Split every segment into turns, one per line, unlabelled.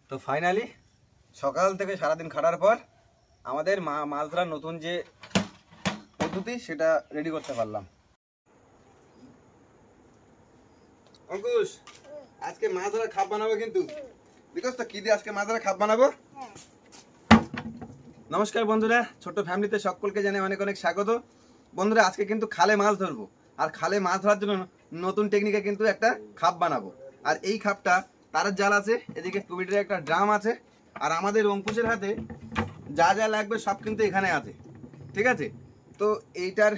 তো ফাইনালি সকাল থেকে সারাদিন খাটার পর আমাদের মাছ ধরার নতুন যে পদ্ধতি সেটা রেডি করতে পারলাম। অঙ্কুশ, আজকে মাছ ধরা খাপ বানাবো কিন্তু। বিকজ তো কি দিয়ে আজকে মাছ ধরা খাপ বানাবো। নমস্কার বন্ধুরা, ছোট্ট ফ্যামিলিতে সকলকে জানাই অনেক অনেক স্বাগত। বন্ধুরা, আজকে কিন্তু খালে মাছ ধরবো, আর খালে মাছ ধরার জন্য নতুন টেকনিকে কিন্তু একটা খাপ বানাবো। আর এই খাপটা তারের জাল আছে, এদিকে 2 লিটারের একটা ড্রাম আছে, আর আমাদের অঙ্কুশের হাতে যা যা লাগবে সব কিন্তু এখানে আছে, ঠিক আছে। তো এইটার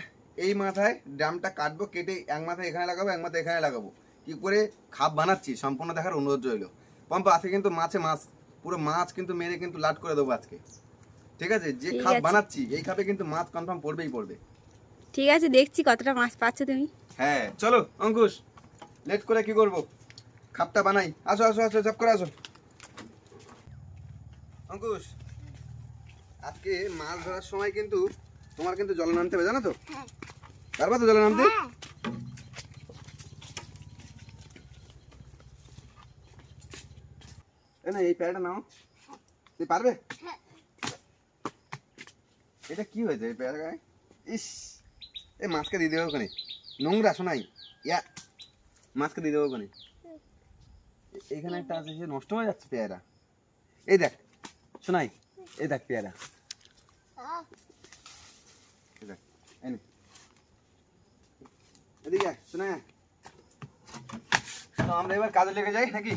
এই মাথায় ড্রামটা কাটবো, কেটে এক মাথায় এখানে লাগাবো, এক মাথায় এখানে লাগাবো। কি করে খাপ বানাচ্ছি সম্পূর্ণ দেখার অনুরোধ রইল। পম্পা, আজকে কিন্তু মাছ পুরো মাছ কিন্তু মেরে কিন্তু লাট করে দেবো আজকে, ঠিক আছে। যে খাপ বানাচ্ছি এই খাপে কিন্তু মাছ কনফার্ম পড়বে।
ঠিক আছে, দেখছি কতটা মাছ পাচ্ছ তুমি।
হ্যাঁ চলো অঙ্কুশ, লেট করে কি করব, খাপটা বানাই। আসো আসো আসো, জব করে আসো। অঙ্কুশ, আজকে মাছ ধরার সময় কিন্তু তোমার কিন্তু জলে নামতে হবে, জানো তো? পারবা তো জলে নামতে? না এই প্যারাটা নাও, তুই পারবে? এটা কি হয়েছে এই প্যারা গায়ে? ইস, এই মাছকে দিয়ে দেবো ওখানে, নোংরা শোনাই। ইয়া, মাছকে দিয়ে দেবো ওখানে। এইখানে একটা আছে, সে নষ্ট হয়ে যাচ্ছে পেয়ারা। এই দেখ শোনাই, এই দেখ পেয়ারা, এই দেখ, এই নে। এদিকে আয় শোনাই। তো আমরা এবার কাজে লেগে যাই নাকি?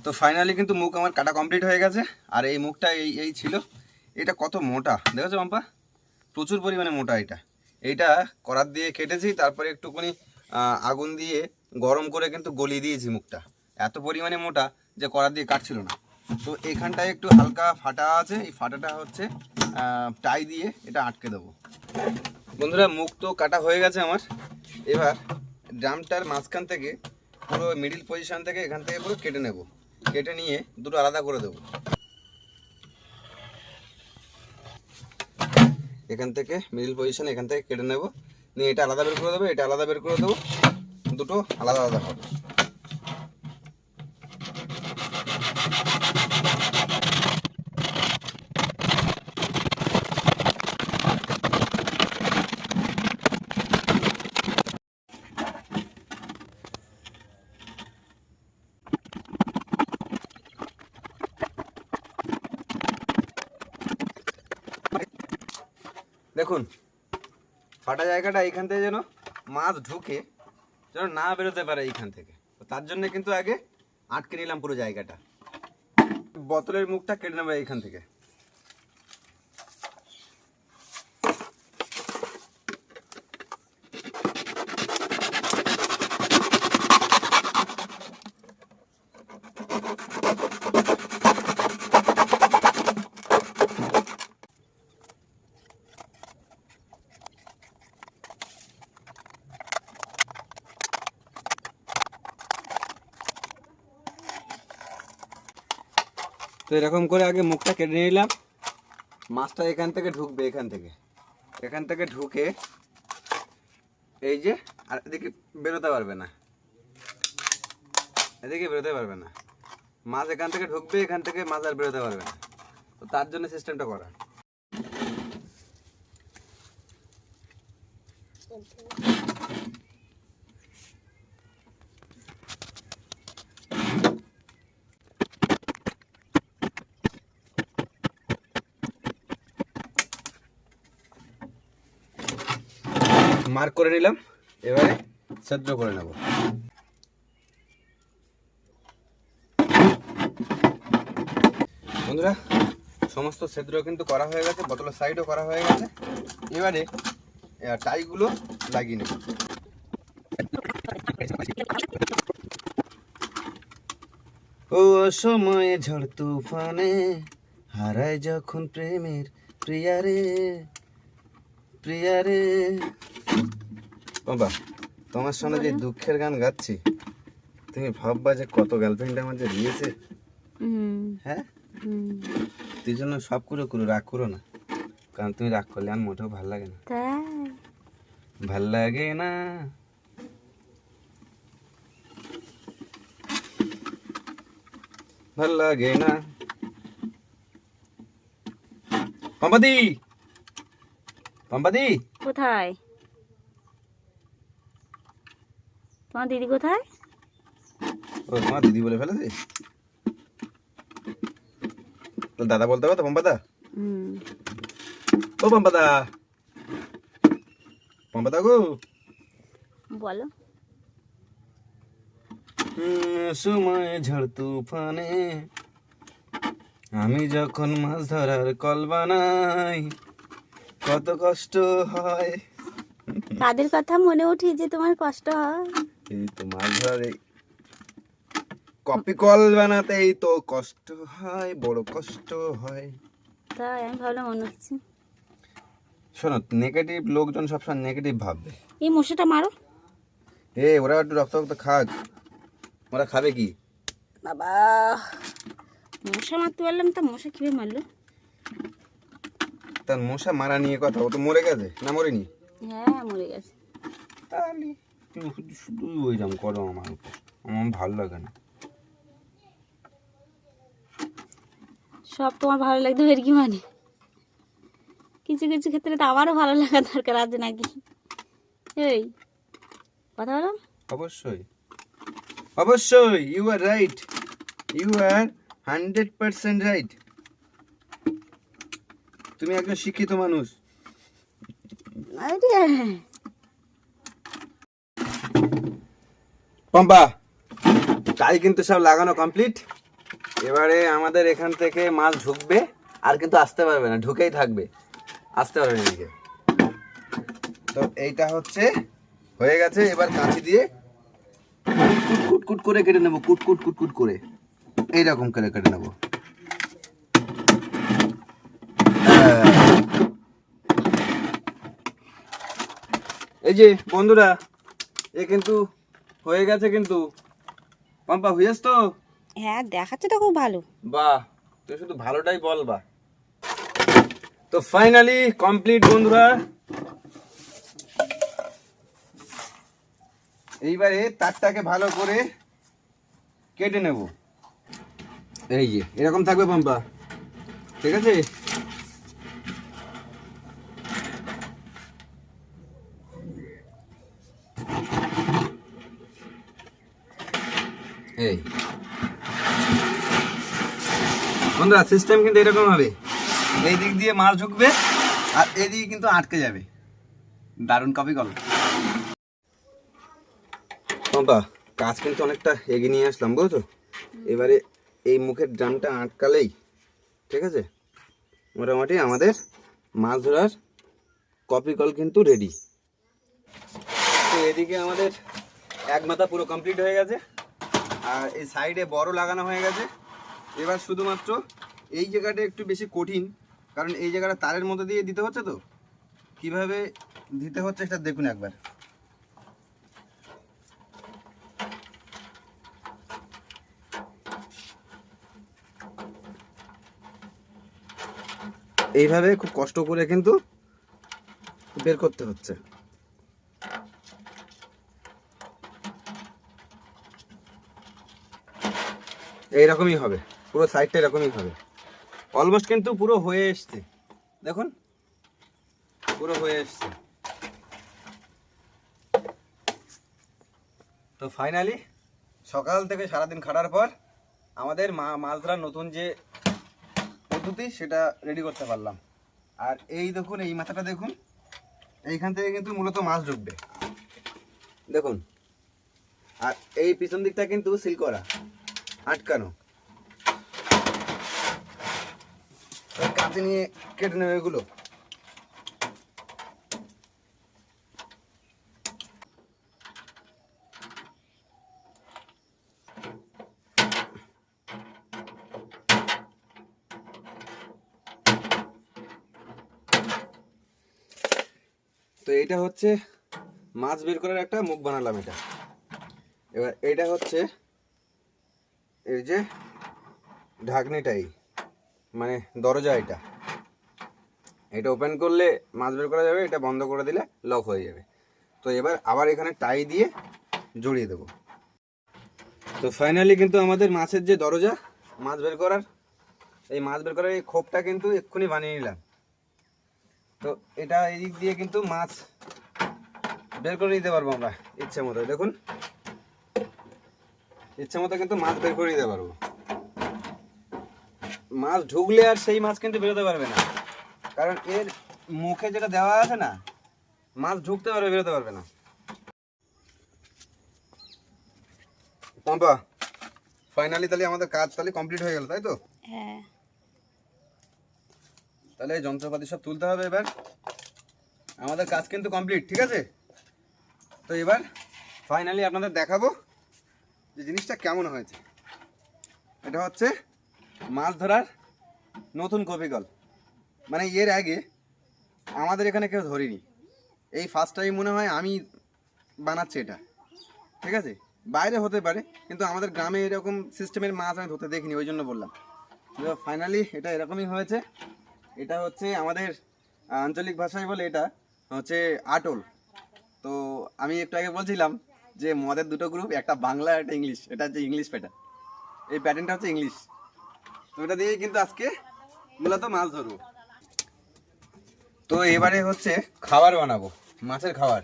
তো ফাইনালি কিন্তু মুখ আমার কাটা কমপ্লিট হয়ে গেছে। আর এই মুখটা এই ছিল। এটা কত মোটা দেখেছো মাম্পা, প্রচুর পরিমাণে মোটা। এইটা করাত দিয়ে কেটেছি, তারপরে একটুখানি আগুন দিয়ে গরম করে কিন্তু গলিয়ে দিয়েছি মুখটা। এত পরিমাণে মোটা যে করাত দিয়ে কাটছিল না। তো এখানটায় একটু হালকা ফাটা আছে, এই ফাটাটা হচ্ছে টাই দিয়ে এটা আটকে দেবো। বন্ধুরা, মুখ তো কাটা হয়ে গেছে আমার। এবার ড্রামটার মাঝখান থেকে পুরো মিডিল পজিশন থেকে এখান থেকে পুরো কেটে নেব, কেটে নিয়ে দুটো আলাদা করে দেবো। এখান থেকে মিডিল পজিশন এখান থেকে কেটে নেব, নিয়ে এটা আলাদা বের করে দেবো, এটা আলাদা বের করে দেবো, দুটো আলাদা আলাদা হবে। দেখুন ফাটা জায়গাটা এইখান থেকে যেন মাছ ঢুকে যেন না বেরোতে পারে এইখান থেকে, তার জন্য কিন্তু আগে আটকে নিলাম পুরো জায়গাটা। বোতলের মুখটা কেটে নেবো এইখান থেকে। তো এরকম করে আগে মুখটা কেটে নিলাম। মাছটা এখান থেকে ঢুকবে, এখান থেকে ঢুকে এই যে, আর এদিকে বেরোতে পারবে না, এদিকে বেরোতে পারবে না। মাছ এখান থেকে ঢুকবে, এখান থেকে মাছ আর বেরোতে পারবে না। তো তার জন্য সিস্টেমটা করা। মার্ক করে নিলাম, এবারে ছিদ্র করে নেব। বন্ধুরা, সমস্ত ছিদ্র কিন্তু করা হয়ে গেছে, বোতলের সাইডও করা হয়ে গেছে। এবারে টাইগুলো লাগিয়ে নেব। ও সময়ে ঝড় তুফানে হারায় যখন প্রেমের প্রিয়ারে প্রিয়ারে। বাবা, তোমার সামনে যে দুঃখের গান গাচ্ছি, তুমি ভাববা যে কত গার্লফ্রেন্ড আমার যে দিয়েছে। হ্যাঁ, তুই জন্য সব করো রাগ করো না। কারণ তুমি রাগ করলে আমার মোটেও ভাল লাগে না।
তাই
ভাল লাগে না। ভাল লাগে না। পম্পাদি, পম্পাদি,
কোথায় তোমার দিদি কোথায়?
ও তোমার দিদি বলে ফেলেছে। তো দাদা বলতে হবে তো পম্পাদা।
হুম
ও পম্পাদা, পম্পাদা গো।
বলো।
সময় ঝড় তুফানে আমি যখন মাছ ধরার কল বানাই কত কষ্ট হয়।
কাদের কথা মনে উঠে যে তোমার কষ্ট হয়?
এই তো মাছ ধরার কপি কল বানাতেই তো কষ্ট হয়, বড় কষ্ট হয়।
তাই আমি ভাবলাম মনে হচ্ছে।
শোনো, নেগেটিভ লোকজন সবসময় নেগেটিভ ভাববে।
এই মশাটা মারো।
ওরা একটু রক্ত রক্ত খাক, ওরা খাবে কি?
বাবা মশা মারতে পারলাম, তা মশা কিভাবে মারলো?
তার মশা মারা নিয়ে কথা, ও তো মরে গেছে না মরেনি?
হ্যাঁ মরে গেছে।
তাহলে তুমি শুধু শুধু ওইরকম করো আমার উপর, আমার ভালো লাগে না।
সব তোমার ভালো লাগতে এর কি মানে? কিছু কিছু ক্ষেত্রে তো আমারও ভালো লাগা দরকার আছে নাকি? এই কথা বলো।
অবশ্যই অবশ্যই, you are right, you are 100% right. তুমি একজন শিক্ষিত মানুষ।
আরে
পম্পা, কাজ কিন্তু সব লাগানো কমপ্লিট। এবারে আমাদের এখান থেকে মাছ ঢুকবে, আর কিন্তু আসতে পারবে না, ঢুকেই থাকবে, আসতে পারবে না এদিকে। তো এইটা হচ্ছে হয়ে গেছে। এবার কাঁচি দিয়ে কুট কুট করে কেটে নেবো, কুট কুট কুট কুট করে এইরকম করে কেটে নেবো। এই যে বন্ধুরা, এ কিন্তু হয়ে গেছে কিন্তু। পম্পা হয়েছ তো?
হ্যাঁ দেখাচ্ছে তো খুব ভালো।
বাহ, তুই শুধু ভালোটাই বল বা। তো ফাইনালি কমপ্লিট বন্ধুরা। এইবারে তারটাকে ভালো করে কেটে নেব। এই যে এরকম থাকবে পম্পা, ঠিক আছে? এই বন্ধুরা, সিস্টেম কিন্তু এরকম হবে, এই দিক দিয়ে মাছ ঢুকবে আর এদিকে কিন্তু আটকে যাবে। দারুণ কপি কল। পম্পা, কাজ কিন্তু অনেকটা এগিয়ে নিয়ে আসলাম বুঝছো। এবারে এই মুখের ড্রামটা আটকালেই, ঠিক আছে, মোটামুটি আমাদের মাছ ধরার কপি কল কিন্তু রেডি। তো এদিকে আমাদের এক মাথা পুরো কমপ্লিট হয়ে গেছে, আর এই সাইডে বড় লাগানো হয়ে গেছে। এবার শুধুমাত্র এই জায়গাটা একটু বেশি কঠিন, কারণ এই জায়গাটা তারের মধ্যে দিয়ে দিতে হচ্ছে। তো কিভাবে দিতে হচ্ছে সেটা দেখুন একবার। এইভাবে খুব কষ্ট করে কিন্তু বের করতে হচ্ছে। এইরকমই হবে, পুরো সাইডটা এরকমই হবে। অলমোস্ট কিন্তু পুরো হয়ে এসছে, দেখুন পুরো হয়ে এসছে। তো ফাইনালি সকাল থেকে সারাদিন খাটার পর আমাদের মাছ ধরার নতুন যে পদ্ধতি সেটা রেডি করতে পারলাম। আর এই দেখুন, এই মাথাটা দেখুন, এইখান থেকে কিন্তু মূলত মাছ ঢুকবে, দেখুন। আর এই পিছন দিকটা কিন্তু সিল করা, আটকানো। কাঁচি নিয়ে কেটে নেবে এগুলো। তো এইটা হচ্ছে মাছ বের করার একটা মুখ বানালাম এটা। এবার এইটা হচ্ছে এই যে ঢাকনিটাই, মানে দরজা, এটা ওপেন করলে মাছ বের করা যাবে, এটা বন্ধ করে দিলে লক হয়ে যাবে। তো এবার আবার এখানে টাই দিয়ে জড়িয়ে দেবো। তো ফাইনালি কিন্তু আমাদের মাছের যে দরজা মাছ বের করার, এই মাছ বের করার এই খোপটা কিন্তু এক্ষুনি বানিয়ে নিলাম। তো এটা এই দিক দিয়ে কিন্তু মাছ বের করে নিতে পারবো আমরা ইচ্ছে মতো। দেখুন ইচ্ছে মতো কিন্তু মাছ বের করে নিতে পারবো। মাছ ঢুকলে আর সেই মাছ কিন্তু বেরোতে পারবে না, কারণ এর মুখে যেটা দেওয়া আছে না, মাছ ঢুকতে পারবে বেরোতে পারবে না। পম্পা ফাইনালি তাহলে আমাদের কাজ তাহলে কমপ্লিট হয়ে গেল, তাই তো?
হ্যাঁ।
তাহলে এই যন্ত্রপাতি সব তুলতে হবে এবার। আমাদের কাজ কিন্তু কমপ্লিট, ঠিক আছে? তো এবার ফাইনালি আপনাদের দেখাবো যে জিনিসটা কেমন হয়েছে। এটা হচ্ছে মাছ ধরার নতুন কপিকল। মানে এর আগে আমাদের এখানে কেউ ধরিনি, এই ফার্স্ট টাইম মনে হয় আমি বানাচ্ছি এটা, ঠিক আছে? বাইরে হতে পারে, কিন্তু আমাদের গ্রামে এরকম সিস্টেমের মাছ আমি ধরতে দেখিনি, ওই জন্য বললাম। তো ফাইনালি এটা এরকমই হয়েছে। এটা হচ্ছে আমাদের আঞ্চলিক ভাষায় বলে এটা হচ্ছে আটল। তো আমি একটু আগে বলছিলাম যে মদের দুটো গ্রুপ, একটা বাংলা একটা ইংলিশ, এটা হচ্ছে ইংলিশ প্যাটার্ন, এই প্যাটার্নটা হচ্ছে ইংলিশ। তো এটা দিয়েই কিন্তু আজকে মূলত মাছ ধরবো। তো এবারে হচ্ছে খাবার বানাবো, মাছের খাবার।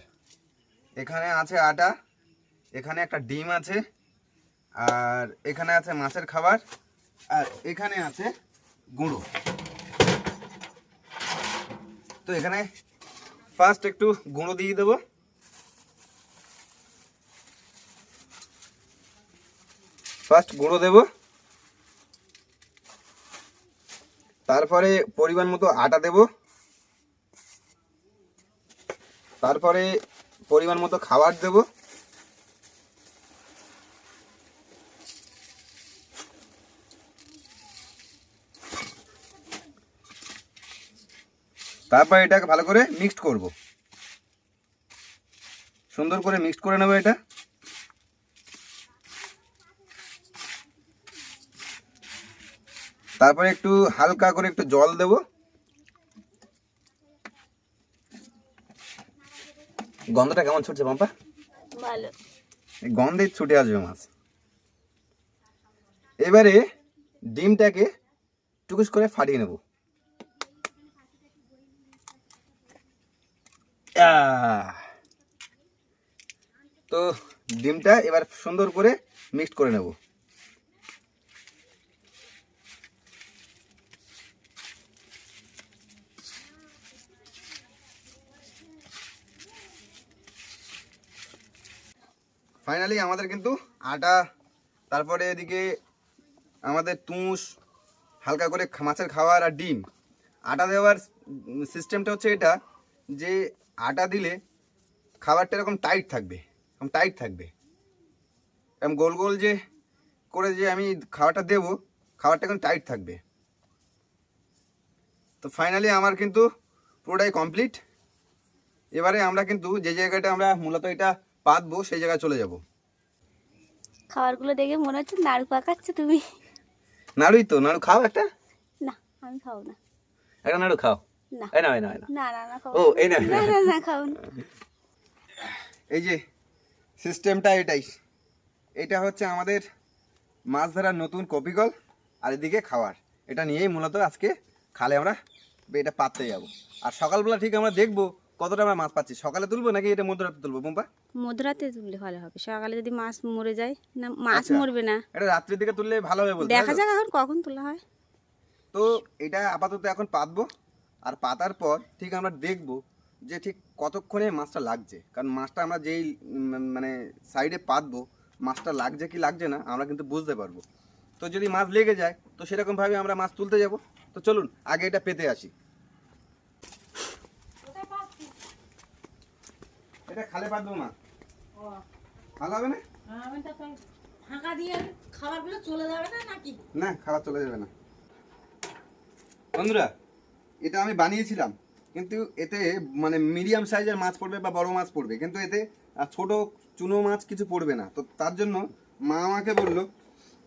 এখানে আছে আটা, এখানে একটা ডিম আছে, আর এখানে আছে মাছের খাবার, আর এখানে আছে গুঁড়ো। তো এখানে ফার্স্ট একটু গুঁড়ো দিয়ে দেবো। ফার্স্ট গুঁড়ো দেব, তারপরে পরিমাণ মতো আটা দেব, তারপরে পরিমাণ মতো খাবার দেব, তারপর এটাকে ভালো করে মিক্সড করব, সুন্দর করে মিক্সড করে নেব এটা। তারপরে একটু হালকা করে একটু জল দেব। গন্ধটা কেমন ছুটছে পম্পা?
ভালো।
এই গন্ধে ছুটে আসবে মাছ। এবারে ডিমটাকে টুকুস করে ফাটিয়ে নেব। তো ডিমটা এবার সুন্দর করে মিক্সড করে নেব। ফাইনালি আমাদের কিন্তু আটা, তারপরে এদিকে আমাদের তুষ, হালকা করে মাছের খাবার আর ডিম। আটা দেওয়ার সিস্টেমটা হচ্ছে এটা, যে আটা দিলে খাবারটা এরকম টাইট থাকবে, এরকম টাইট থাকবে, এরকম গোল গোল যে করে যে আমি খাবারটা দেবো, খাবারটা এখন টাইট থাকবে। তো ফাইনালি আমার কিন্তু পুরোটাই কমপ্লিট। এবারে আমরা কিন্তু যে জায়গাটা আমরা মূলত এটা পাতবো সেই জায়গায় চলে যাব।
খাবারগুলো দেখে মনে হচ্ছে নাড়ু পাকাচ্ছ তুমি।
নাড়ুই তো, নাড়ু খাও একটা,
না আমি খাবো না।
একটা নাড়ু খাও।
না
এই না এই না এই না,
না না না খাবো
ও এই না।
না না না খাবো না।
এই যে সিস্টেমটা এটাই, এটা হচ্ছে আমাদের মাছ ধরার নতুন কপিকল, আর এদিকে খাবার। এটা নিয়েই মূলত আজকে খালে আমরা এটা পাততে যাব। আর সকালবেলা ঠিক আমরা দেখবো কতটা আমরা মাছ পাচ্ছি। সকালে তুলবো নাকি এটা মধ্যরাতে তুলবো পম্পা?
মধ্যরাতে তুললে ভালো হবে, সকালে যদি মাছ মরে যায় না, মাছ
আচ্ছা,
মরবে না।
এটা রাত্রির দিকে তুললে ভালো হবে বলতে,
দেখা
তাই তো?
যাক এখন কখন তোলা হয়।
তো এটা আপাতত এখন পাতবো, আর পাতার পর ঠিক আমরা দেখবো যে ঠিক কতক্ষণে মাছটা লাগছে। কারণ মাছটা আমরা যেই মানে সাইডে পাতবো, মাছটা লাগছে কি লাগছে না আমরা কিন্তু বুঝতে পারবো। তো যদি মাছ লেগে যায় তো সেরকমভাবে আমরা মাছ তুলতে যাব। তো চলুন আগে এটা পেতে আসি। এটা খালে পাতবো মা, ভালো হবে না?
ফাঁকা দিয়ে খাবারগুলো চলে যাবে না নাকি?
না, খাবার চলে যাবে না। বন্ধুরা, এটা আমি বানিয়েছিলাম, কিন্তু এতে মানে মিডিয়াম সাইজের মাছ পড়বে বা বড় মাছ পড়বে, কিন্তু এতে ছোট চুনো মাছ কিছু পড়বে না। তো তার জন্য মা আমাকে বললো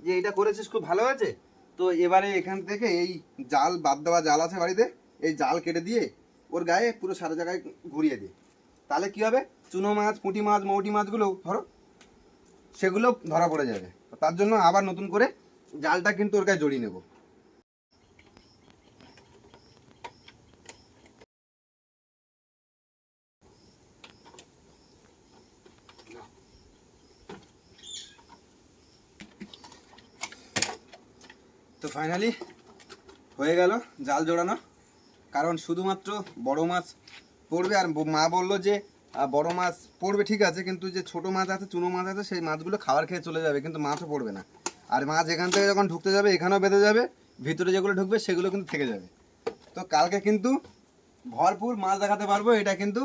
যে এটা করেছিস খুব ভালো হয়েছে, তো এবারে এখান থেকে এই জাল বাদ দেওয়া জাল আছে বাড়িতে, এই জাল কেটে দিয়ে ওর গায়ে পুরো সারা জায়গায় ঘুরিয়ে দিই, তাহলে কি হবে, চুনো মাছ, পুঁটি মাছ, মৌটি মাছগুলো ধরো সেগুলো ধরা পড়ে যাবে। তার জন্য আবার নতুন করে জালটা কিন্তু ওর গায়ে জড়িয়ে নেব। তো ফাইনালি হয়ে গেল জাল জোড়ানো। কারণ শুধুমাত্র বড় মাছ পড়বে, আর মা বললো যে বড় মাছ পড়বে ঠিক আছে, কিন্তু যে ছোট মাছ আছে, চুনো মাছ আছে, সেই মাছগুলো খাবার খেয়ে চলে যাবে, কিন্তু মাছও পড়বে না। আর মাছ এখান থেকে যখন ঢুকতে যাবে এখানেও বেঁধে যাবে, ভিতরে যেগুলো ঢুকবে সেগুলো কিন্তু থেকে যাবে। তো কালকে কিন্তু ভরপুর মাছ দেখাতে পারবো, এটা কিন্তু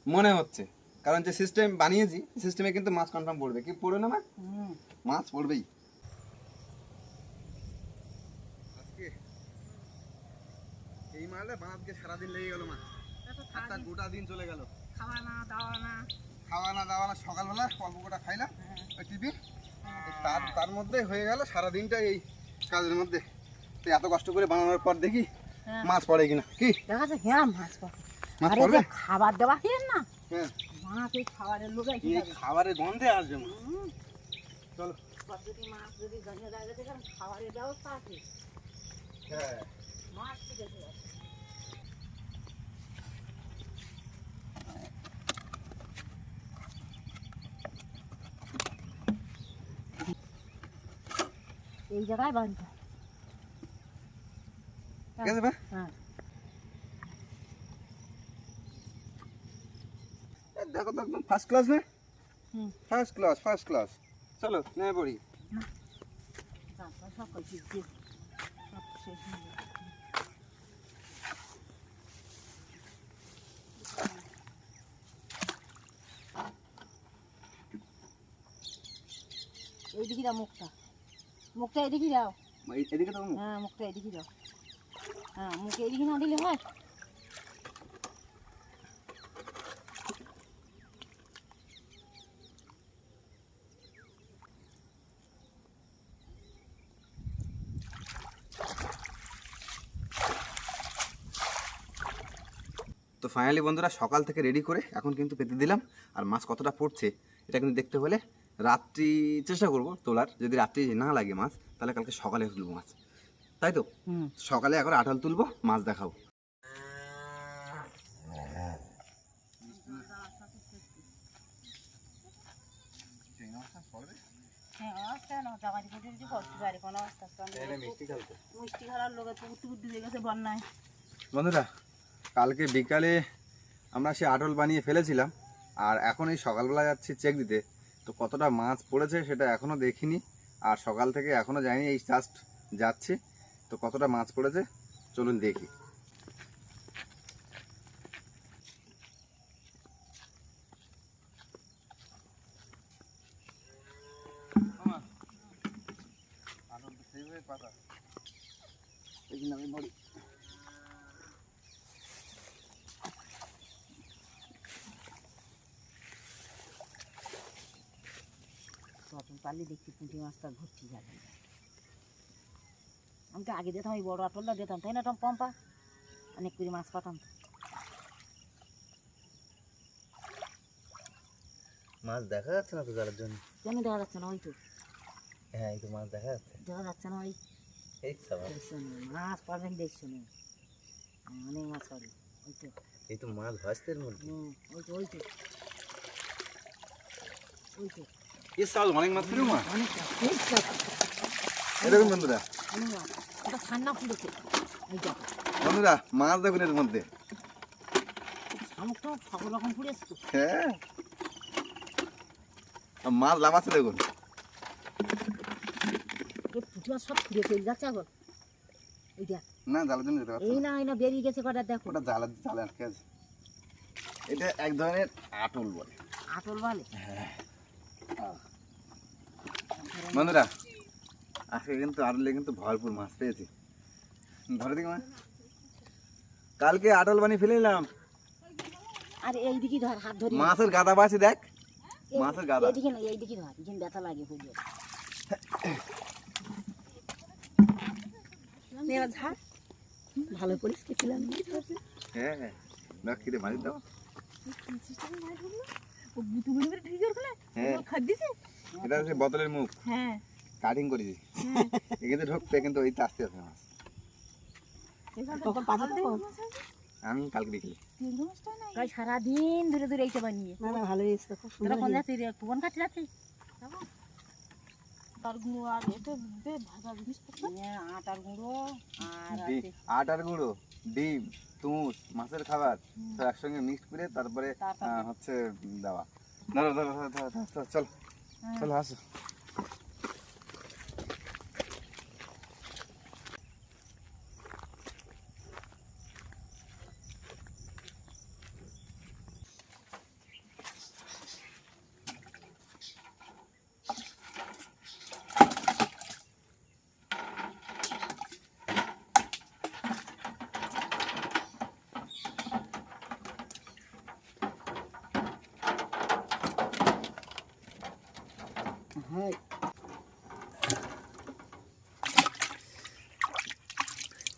মনে হচ্ছে। কারণ যে সিস্টেম বানিয়েছি সিস্টেমে কিন্তু মাছ কনফার্ম পড়বে। কি পড়বে না মা? মাছ পড়বেই। এই মালে বাঁধকে সারাদিন লেগে গেল মা, একটা গোটা দিন চলে গেল। খাওয়া না দাওয়া না, সকালবেলা অল্প গোটা খাইলাম ওই টিফিন, তার মধ্যে হয়ে গেল সারাদিনটা এই কাজের মধ্যে। তো এত কষ্ট করে বানানোর পর দেখি মাছ পড়ে কিনা। কি
দেখা যাচ্ছে? হ্যাঁ, মাছ পড়ে।
মাছ
আরে
পড়বে?
যে খাবার দেওয়া খেয়ে না,
হ্যাঁ,
মাছ এই খাবারের লোকে
এই খাবারের গন্ধে আসবে মা। চলো।
যদি মাছ যদি গন্ধে লাগে দেখেন খাবারের ব্যবস্থা আছে।
হ্যাঁ,
মাছ ঠিক আছে। এই জায়গায় বাঁধতে হয়।
ঠিক আছে মা।
হ্যাঁ,
দেখো তো একদম ফার্স্ট ক্লাস না?
হুম।
First class, first class. চলো নেমে পড়ি।
তারপর সব কিছু দিয়ে সব শেষ হয়ে যাবে। এইদিকে দাও মুখটা, মুখটা এদিকে দাও।
এদিকে তো
হ্যাঁ, মুখটা এদিকে দাও। হ্যাঁ, মুখে এদিকে না দিলে হয়?
তো ফাইনালি বন্ধুরা সকাল থেকে রেডি করে এখন কিন্তু পেতে দিলাম। আর মাছ কতটা পড়ছে এটা কিন্তু দেখতে হলে রাত্রি চেষ্টা করব তোলার। যদি রাত্রি না লাগে মাছ তাহলে কালকে সকালে তুলবো মাছ, তাই তো? সকালে এখন আঠাল তুলবো, মাছ দেখাবো। বন্ধুরা কালকে বিকালে আমরা সে আটল বানিয়ে ফেলেছিলাম, আর এখন এই সকালবেলা যাচ্ছি চেক দিতে। তো কতটা মাছ পড়েছে সেটা এখনও দেখিনি, আর সকাল থেকে এখনও যাইনি, এই জাস্ট যাচ্ছি। তো কতটা মাছ পড়েছে চলুন দেখি।
তখন পারলে দেখছি পুঁটি মাছটা ভর্তি যাবে। আমি তো আগে দিতাম, ওই বড় আটলটা দিতাম, তাই না টম পম্পা? অনেক করে মাছ পাতাম তো।
মাছ দেখা যাচ্ছে না তো জালের জন্য।
কেন দেখা যাচ্ছে না? ওই তো
হ্যাঁ এই তো মাছ দেখা যাচ্ছে।
দেখা যাচ্ছে না? ওই
এই
দেখছো না? মাছ পাবেন দেখছো না? অনেক মাছ পাবে। ওই তো
এই তো মাছ ভাসতের মধ্যে।
ওই তো ওই তো ওই তো
এ সাল অনেক মাছ ছিল মা।
অনেক মাছ, খুব মাছ।
এরকম বন্ধুরা,
অনেক মাছ। ওটা ঠান্ডা ফুটেছে। এইটা
বন্ধুরা মাছ দেখুন এর মধ্যে।
শামুকটা সব রকম ফুটেছে তো।
হ্যাঁ মাছ লাফাচ্ছে দেখুন।
এই পুঁটি মাছ সব ফুটে চলে যাচ্ছে এখন। এই দেখ,
না জালের জন্য যেতে পারছে
এই
না।
না, এই না বেরিয়ে গেছে কটা, দেখো।
ওটা জালে জালে আটকে আছে। এটা এক ধরনের আটল বলে।
আটল বলে।
বন্ধুরা আজকে কিন্তু আটলে কিন্তু ভরপুর মাছ পেয়েছি। ধরে দিকে মা, কালকে আটল বানিয়ে ফেলে নিলাম।
আর এইদিকে ধর, হাত ধরি।
মাছের গাদা বাছি দেখ, মাছের গাদা।
এইদিকে না, এইদিকে ধর, এখানে ব্যথা লাগে বুঝলো। এবার ঝাড়।
ভালো করিস কেছিলাম
হ্যাঁ হ্যাঁ না কিরে মারি দাও হ্যাঁ এটা হচ্ছে বোতলের মুখ
হ্যাঁ
কাটিং করেছি এখানে ঢুকবে কিন্তু ওইটা আস্তে আস্তে মাছ
তখন পাতা তো
আমি কালকে বিকেলে
সারাদিন ধরে ধরে এইটা বানিয়ে
না না ভালোই এসছে খুব
তোরা
সুন্দর
কোন যাচ্ছি রে কোন কাছে যাচ্ছি
তার গুঁড়ো আর এতে ভাজা জিনিসপত্র
আটার গুঁড়ো আর
আটার গুঁড়ো ডিম তুষ মাছের খাবার সব একসঙ্গে মিক্স করে তারপরে হচ্ছে দেওয়া ধরো ধরো ধরো ধরো ধরো, চল চলো আসো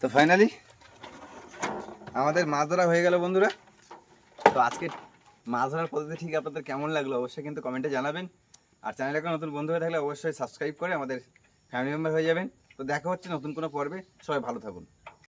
তো ফাইনালি আমাদের মাছ ধরা হয়ে গেল বন্ধুরা। তো আজকে মাছ ধরার পদ্ধতি ঠিক আপনাদের কেমন লাগলো অবশ্যই কিন্তু কমেন্টে জানাবেন। আর চ্যানেলে কোনো নতুন বন্ধু হয়ে থাকলে অবশ্যই সাবস্ক্রাইব করে আমাদের ফ্যামিলি মেম্বার হয়ে যাবেন। তো দেখা হচ্ছে নতুন কোনো পর্বে, সবাই ভালো থাকুন।